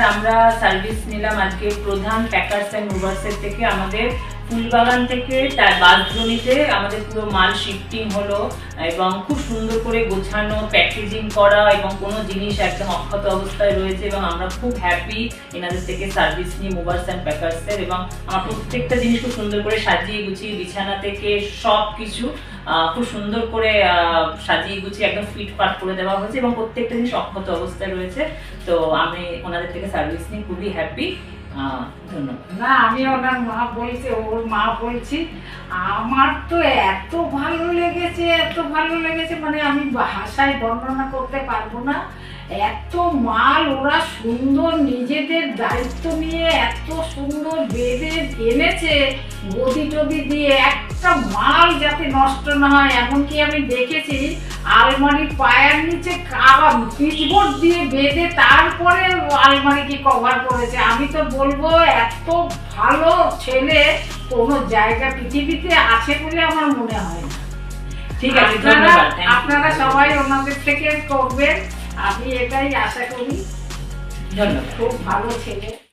আমরা সার্ভিস নিলাম আজকে প্রধান প্যাকার্স অ্যান্ড মুভার্সের থেকে। আমাদের ফুলবাগান থেকে বাসজনিতে আমাদের পুরো মাল শিফটিং হলো এবং খুব সুন্দর করে গোছানো প্যাকেজিং করা এবং কোনো জিনিস একদম অক্ষত অবস্থায় রয়েছে এবং আমরা খুব হ্যাপি এনাদের থেকে সার্ভিস নিয়ে মুভার্স অ্যান্ড প্যাকার্সের। এবং আমার প্রত্যেকটা জিনিস খুব সুন্দর করে সাজিয়ে গুছিয়ে বিছানা থেকে সব কিছু খুব সুন্দর করে সাজিয়ে গুছিয়ে একদম ফিটফাট করে দেওয়া হয়েছে এবং প্রত্যেকটা জিনিস অক্ষত অবস্থায় রয়েছে। তো আমি ওনাদের থেকে সার্ভিস নিয়ে খুবই হ্যাপি। ধন্যবাদ। না, আমি ওনার মা বলছি, ওর মা বলছি, আমার তো এত ভালো লেগেছে, এত ভালো লেগেছে, মানে আমি ভাষায় বর্ণনা করতে পারবো না। এত মাল ওরা সুন্দর নিজেদের দায়িত্ব নিয়ে এত সুন্দর বেঁধে এনেছে, গদি টদি দিয়ে একটা মাল যাতে নষ্ট না হয়। এমনকি আমি দেখেছি আলমারির পায়ের নিচে পিচবোর্ড দিয়ে বেঁধে তারপরে আলমারিকে কভার করেছে। আমি তো বলবো এত ভালো ছেলে কোনো জায়গা পৃথিবীতে আছে বলে আমার মনে হয় না। ঠিক আছে, ধন্যবাদ। আপনারা সবাই ওনাদের থেকে করবেন, আমি এটাই আশা করি। ধন্যবাদ। খুব ভালো ছেলে।